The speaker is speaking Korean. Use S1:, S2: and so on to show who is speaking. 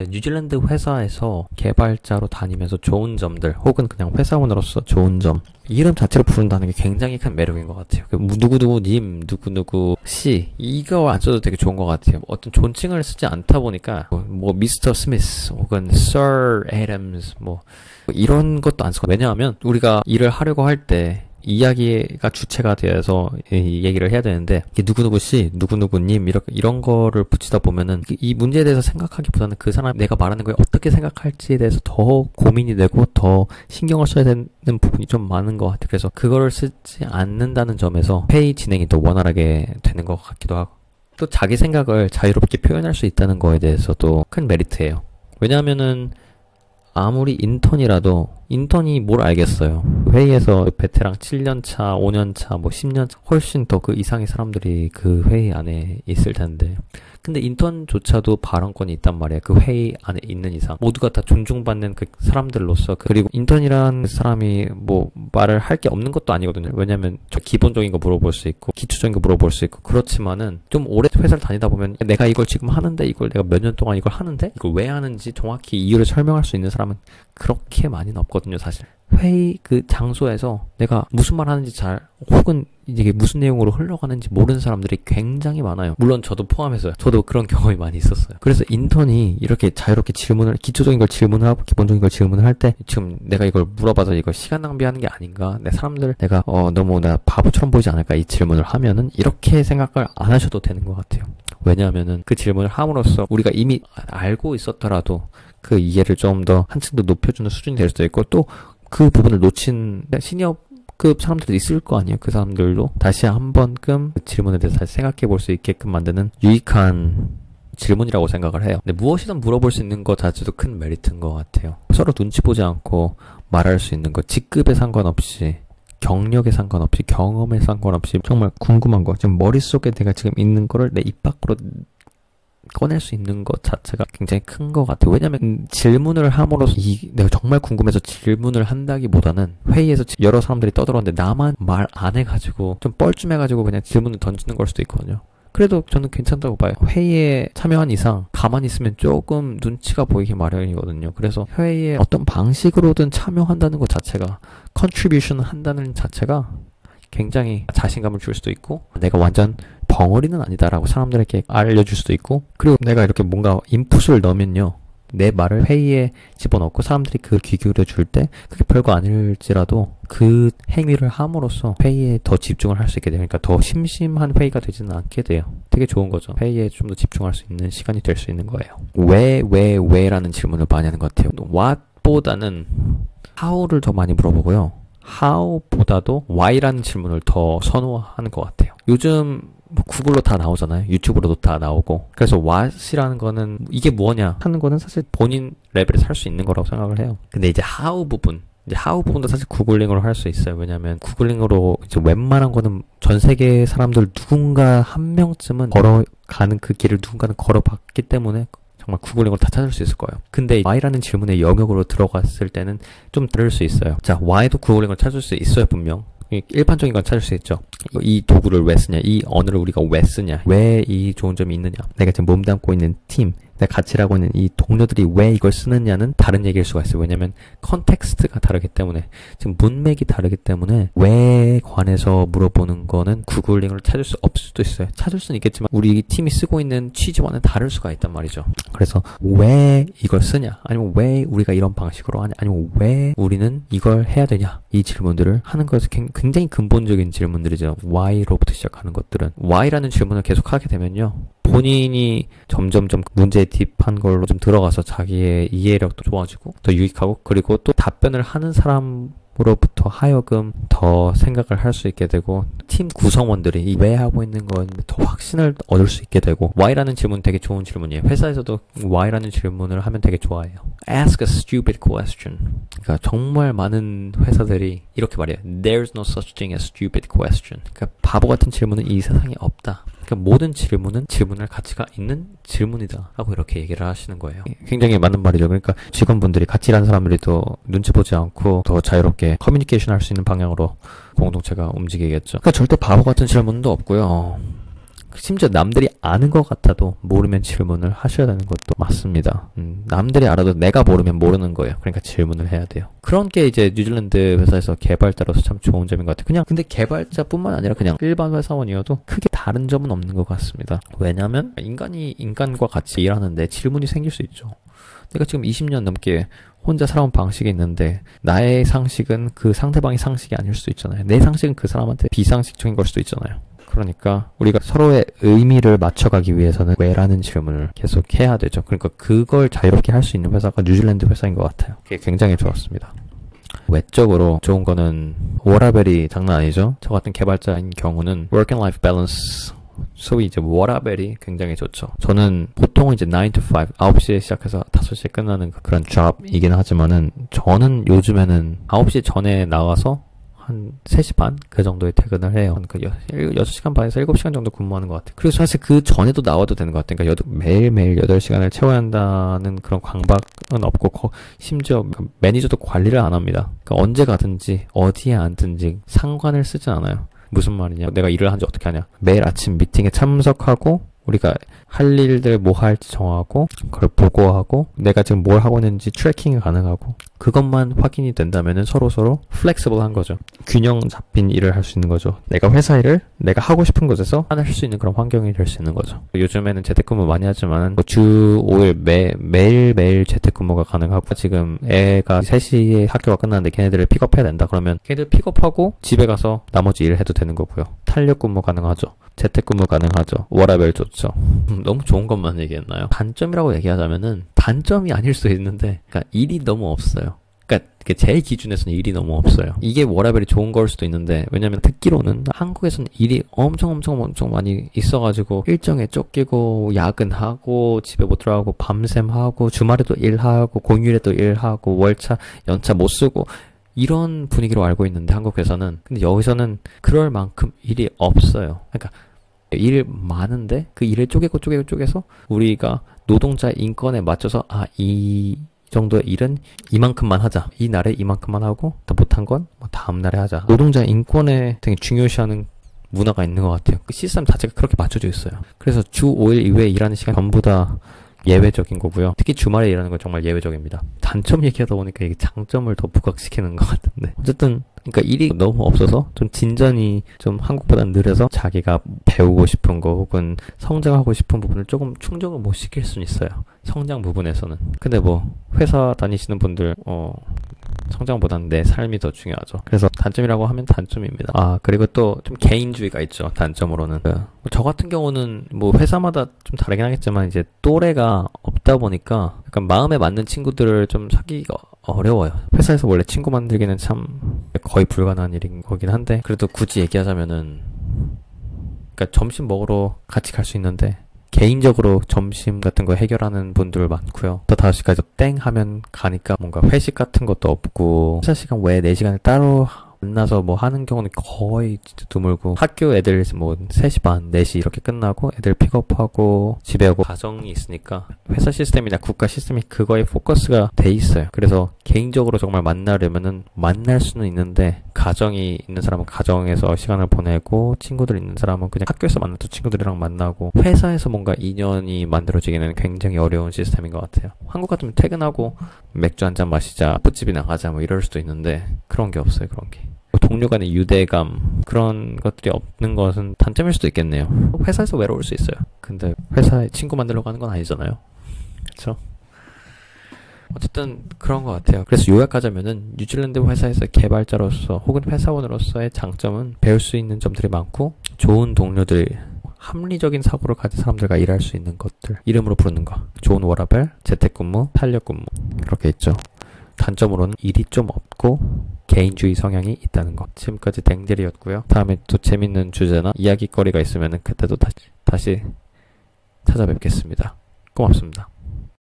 S1: 뉴질랜드 회사에서 개발자로 다니면서 좋은 점들 혹은 그냥 회사원으로서 좋은 점, 이름 자체로 부른다는 게 굉장히 큰 매력인 것 같아요. 누구누구님, 누구누구 이거 안 써도 되게 좋은 것 같아요. 어떤 존칭을 쓰지 않다 보니까 뭐 미스터 스미스 혹은 Sir Adams 뭐 이런 것도 안 쓰고, 왜냐하면 우리가 일을 하려고 할 때 이야기가 주체가 되어서 이 얘기를 해야 되는데, 누구누구 씨, 누구누구님 이런 거를 붙이다 보면은 이 문제에 대해서 생각하기보다는 그 사람 내가 말하는 거에 어떻게 생각할지에 대해서 더 고민이 되고 더 신경을 써야 되는 부분이 좀 많은 것 같아요. 그래서 그거를 쓰지 않는다는 점에서 회의 진행이 더 원활하게 되는 것 같기도 하고, 또 자기 생각을 자유롭게 표현할 수 있다는 거에 대해서도 큰 메리트예요. 왜냐하면은 아무리 인턴이라도 인턴이 뭘 알겠어요. 회의에서 베테랑 7년차, 5년차, 뭐 10년차 훨씬 더 그 이상의 사람들이 그 회의 안에 있을 텐데, 근데 인턴조차도 발언권이 있단 말이에요. 그 회의 안에 있는 이상 모두가 다 존중받는 그 사람들로서. 그리고 인턴이란 사람이 뭐 말을 할 게 없는 것도 아니거든요. 왜냐면 저 기본적인 거 물어볼 수 있고 기초적인 거 물어볼 수 있고, 그렇지만은 좀 오래 회사를 다니다 보면 내가 이걸 지금 하는데, 이걸 내가 몇 년 동안 이걸 하는데 이걸 왜 하는지 정확히 이유를 설명할 수 있는 사람은 그렇게 많이는 없거든요, 사실. 회의 그 장소에서 내가 무슨 말 하는지 혹은 이게 무슨 내용으로 흘러가는지 모르는 사람들이 굉장히 많아요. 물론 저도 포함해서요. 저도 그런 경험이 많이 있었어요. 그래서 인턴이 이렇게 자유롭게 기초적인 걸 질문을 하고 기본적인 걸 질문을 할 때, 지금 내가 이걸 물어봐서 이걸 시간 낭비하는 게 아닌가, 내가 너무 나 바보처럼 보이지 않을까 이 질문을 하면은, 이렇게 생각을 안 하셔도 되는 것 같아요. 왜냐하면은 그 질문을 함으로써 우리가 이미 알고 있었더라도 그 이해를 좀 더 한층 더 높여주는 수준이 될 수도 있고, 또 그 부분을 놓친 시니어급 사람들도 있을 거 아니에요. 그 사람들도 다시 한 번끔 그 질문에 대해서 다시 생각해 볼 수 있게끔 만드는 유익한 질문이라고 생각을 해요. 근데 무엇이든 물어볼 수 있는 것 자체도 큰 메리트인 것 같아요. 서로 눈치 보지 않고 말할 수 있는 것, 직급에 상관없이, 경력에 상관없이, 경험에 상관없이 정말 궁금한 거, 지금 머릿속에 내가 지금 있는 거를 내 입 밖으로 꺼낼 수 있는 것 자체가 굉장히 큰 것 같아요. 왜냐면 질문을 함으로써 내가 정말 궁금해서 질문을 한다기보다는, 회의에서 여러 사람들이 떠들었는데 나만 말 안 해가지고 좀 뻘쭘해가지고 그냥 질문을 던지는 걸 수도 있거든요. 그래도 저는 괜찮다고 봐요. 회의에 참여한 이상 가만히 있으면 조금 눈치가 보이기 마련이거든요. 그래서 회의에 어떤 방식으로든 참여한다는 것 자체가, 컨트리뷰션 한다는 자체가 굉장히 자신감을 줄 수도 있고, 내가 완전 벙어리는 아니다라고 사람들에게 알려줄 수도 있고, 그리고 내가 이렇게 뭔가 인풋을 넣으면요, 내 말을 회의에 집어넣고 사람들이 그 귀 기울여 줄 때 그게 별거 아닐지라도 그 행위를 함으로써 회의에 더 집중을 할 수 있게 되니까 더 심심한 회의가 되지는 않게 돼요. 되게 좋은 거죠. 회의에 좀 더 집중할 수 있는 시간이 될 수 있는 거예요. 왜라는 질문을 많이 하는 것 같아요. what보다는 how를 더 많이 물어보고요. how보다도 why라는 질문을 더 선호하는 것 같아요. 요즘 구글로 다 나오잖아요. 유튜브로도 다 나오고. 그래서 what이라는 거는 이게 뭐냐 하는 거는 사실 본인 레벨에서 할 수 있는 거라고 생각을 해요. 근데 이제 how 부분도 사실 구글링으로 할 수 있어요. 왜냐면 구글링으로 이제 웬만한 거는 전 세계 사람들 누군가 한 명쯤은 걸어가는 그 길을 누군가는 걸어봤기 때문에 정말 구글링으로 다 찾을 수 있을 거예요. 근데 why라는 질문의 영역으로 들어갔을 때는 좀 다를 수 있어요. 자, why도 구글링으로 찾을 수 있어요, 분명. 일반적인 건 찾을 수 있죠. 이 도구를 왜 쓰냐, 이 언어를 우리가 왜 쓰냐, 왜 이 좋은 점이 있느냐, 내가 지금 몸담고 있는 팀, 내가 같이 일하고 있는 이 동료들이 왜 이걸 쓰느냐는 다른 얘기일 수가 있어요. 왜냐면 컨텍스트가 다르기 때문에, 지금 문맥이 다르기 때문에 왜에 관해서 물어보는 거는 구글링으로 찾을 수 없을 수도 있어요. 찾을 수는 있겠지만 우리 팀이 쓰고 있는 취지와는 다를 수가 있단 말이죠. 그래서 왜 이걸 쓰냐, 아니면 왜 우리가 이런 방식으로 하냐, 아니면 왜 우리는 이걸 해야 되냐, 이 질문들을 하는 것에서 굉장히 근본적인 질문들이죠. why로부터 시작하는 것들은. why라는 질문을 계속 하게 되면요, 본인이 점점점 문제에 딥한 걸로 좀 들어가서 자기의 이해력도 좋아지고 더 유익하고, 그리고 또 답변을 하는 사람으로부터 하여금 더 생각을 할 수 있게 되고, 팀 구성원들이 이 왜 하고 있는 건 더 확신을 얻을 수 있게 되고. why라는 질문 되게 좋은 질문이에요. 회사에서도 why라는 질문을 하면 되게 좋아해요. Ask a stupid question. 그러니까 정말 많은 회사들이 이렇게 말해요. There's no such thing as stupid question. 그러니까 바보 같은 질문은 이 세상에 없다. 그러니까 모든 질문은 질문할 가치가 있는 질문이다 라고 이렇게 얘기를 하시는 거예요. 굉장히 맞는 말이죠. 그러니까 직원분들이 같이 일하는 사람들이 더 눈치 보지 않고 더 자유롭게 커뮤니케이션 할 수 있는 방향으로 공동체가 움직이겠죠. 그러니까 절대 바보 같은 질문도 없고요. 심지어 남들이 아는 것 같아도 모르면 질문을 하셔야 되는 것도 맞습니다. 남들이 알아도 내가 모르면 모르는 거예요. 그러니까 질문을 해야 돼요. 그런 게 이제 뉴질랜드 회사에서 개발자로서 참 좋은 점인 것 같아요. 그냥 근데 개발자뿐만 아니라 그냥 일반 회사원이어도 크게 다른 점은 없는 것 같습니다. 왜냐면 인간이 인간과 같이 일하는데 질문이 생길 수 있죠. 내가 지금 20년 넘게 혼자 살아온 방식이 있는데 나의 상식은 그 상대방의 상식이 아닐 수도 있잖아요. 내 상식은 그 사람한테 비상식적인 걸 수도 있잖아요. 그러니까 우리가 서로의 의미를 맞춰가기 위해서는 왜라는 질문을 계속 해야 되죠. 그러니까 그걸 자유롭게 할 수 있는 회사가 뉴질랜드 회사인 것 같아요. 그게 굉장히 좋았습니다. 외적으로 좋은 거는 워라벨이 장난 아니죠. 저 같은 개발자인 경우는 work and life balance, 소위 이제 워라벨이 굉장히 좋죠. 저는 보통은 이제 9 to 5, 9시에 시작해서 5시에 끝나는 그런 잡이긴 하지만은 저는 요즘에는 9시 전에 나와서 한 3시 반? 그 정도에 퇴근을 해요. 그 6시간 반에서 7시간 정도 근무하는 것 같아요. 그리고 사실 그 전에도 나와도 되는 것 같아요. 그러니까 매일매일 8시간을 채워야 한다는 그런 강박은 없고, 심지어 매니저도 관리를 안 합니다. 그러니까 언제 가든지, 어디에 앉든지 상관을 쓰지 않아요. 무슨 말이냐? 내가 일을 하는지 어떻게 하냐? 매일 아침 미팅에 참석하고, 우리가 할 일들 뭐 할지 정하고 그걸 보고하고 내가 지금 뭘 하고 있는지 트래킹이 가능하고 그것만 확인이 된다면은 서로서로 플렉시블한 거죠. 균형 잡힌 일을 할 수 있는 거죠. 내가 회사 일을 내가 하고 싶은 곳에서 할 수 있는 그런 환경이 될 수 있는 거죠. 요즘에는 재택근무 많이 하지만 주 5일 매일매일 재택근무가 가능하고 지금 애가 3시에 학교가 끝났는데 걔네들을 픽업해야 된다. 그러면 걔네들 픽업하고 집에 가서 나머지 일을 해도 되는 거고요. 탄력근무 가능하죠. 재택근무 가능하죠. 워라밸 좋죠. 너무 좋은 것만 얘기했나요? 단점이라고 얘기하자면은 단점이 아닐 수 있는데 그러니까 일이 너무 없어요. 그러니까 제 기준에서는 일이 너무 없어요. 이게 워라밸이 좋은 걸 수도 있는데 왜냐면 듣기로는 한국에서는 일이 엄청 많이 있어가지고 일정에 쫓기고 야근하고 집에 못 들어가고 밤샘 하고 주말에도 일하고 공휴일에도 일하고 월차 연차 못 쓰고 이런 분위기로 알고 있는데 한국 회사는 근데 여기서는 그럴 만큼 일이 없어요. 그러니까 일 많은데 그 일을 쪼개서 우리가 노동자 인권에 맞춰서 이 정도의 일은 이만큼만 하자. 이 날에 이만큼만 하고 더 못한 건 뭐 다음 날에 하자. 노동자 인권에 되게 중요시하는 문화가 있는 것 같아요. 그 시스템 자체가 그렇게 맞춰져 있어요. 그래서 주 5일 이외에 일하는 시간 전부 다 예외적인 거고요. 특히 주말에 일하는 건 정말 예외적입니다. 단점 얘기하다 보니까 이게 장점을 더 부각시키는 것 같은데 어쨌든 그러니까 일이 너무 없어서 좀 진전이 좀 한국보다는 느려서 자기가 배우고 싶은 거 혹은 성장하고 싶은 부분을 조금 충족을 못 시킬 수는 있어요. 성장 부분에서는. 근데 뭐 회사 다니시는 분들 성장보다는 내 삶이 더 중요하죠. 그래서 단점이라고 하면 단점입니다. 그리고 또 좀 개인주의가 있죠. 단점으로는. 저 같은 경우는 뭐 회사마다 좀 다르긴 하겠지만 이제 또래가 없다 보니까 약간 마음에 맞는 친구들을 좀 사귀기가 어려워요. 회사에서 원래 친구 만들기는 참 거의 불가능한 일인 거긴 한데 그래도 굳이 얘기하자면은 그러니까 점심 먹으러 같이 갈 수 있는데 개인적으로 점심 같은 거 해결하는 분들 많고요. 또 5시까지 땡 하면 가니까 뭔가 회식 같은 것도 없고 회사 시간 외에 4시간을 따로 만나서 뭐 하는 경우는 거의 진짜 드물고 학교 애들 뭐 3시 반, 4시 이렇게 끝나고 애들 픽업하고 집에 오고 가정이 있으니까 회사 시스템이나 국가 시스템이 그거에 포커스가 돼 있어요. 그래서 개인적으로 정말 만나려면은 만날 수는 있는데 가정이 있는 사람은 가정에서 시간을 보내고 친구들 있는 사람은 그냥 학교에서 만났던 친구들이랑 만나고 회사에서 뭔가 인연이 만들어지기는 굉장히 어려운 시스템인 것 같아요. 한국 같으면 퇴근하고 맥주 한잔 마시자, 호프집이나 가자 뭐 이럴 수도 있는데 그런 게 없어요. 그런 게. 동료 간의 유대감 그런 것들이 없는 것은 단점일 수도 있겠네요. 회사에서 외로울 수 있어요. 근데 회사에 친구 만들려고 하는 건 아니잖아요. 그렇죠? 어쨌든 그런 것 같아요. 그래서 요약하자면은 뉴질랜드 회사에서 개발자로서 혹은 회사원으로서의 장점은 배울 수 있는 점들이 많고 좋은 동료들, 합리적인 사고를 가진 사람들과 일할 수 있는 것들, 이름으로 부르는 거, 좋은 워라밸, 재택근무, 탄력근무 그렇게 있죠. 단점으로는 일이 좀 없고 개인주의 성향이 있다는 것. 지금까지 댕들이었고요. 다음에 또 재밌는 주제나 이야기거리가 있으면 그때도 다시 찾아뵙겠습니다. 고맙습니다.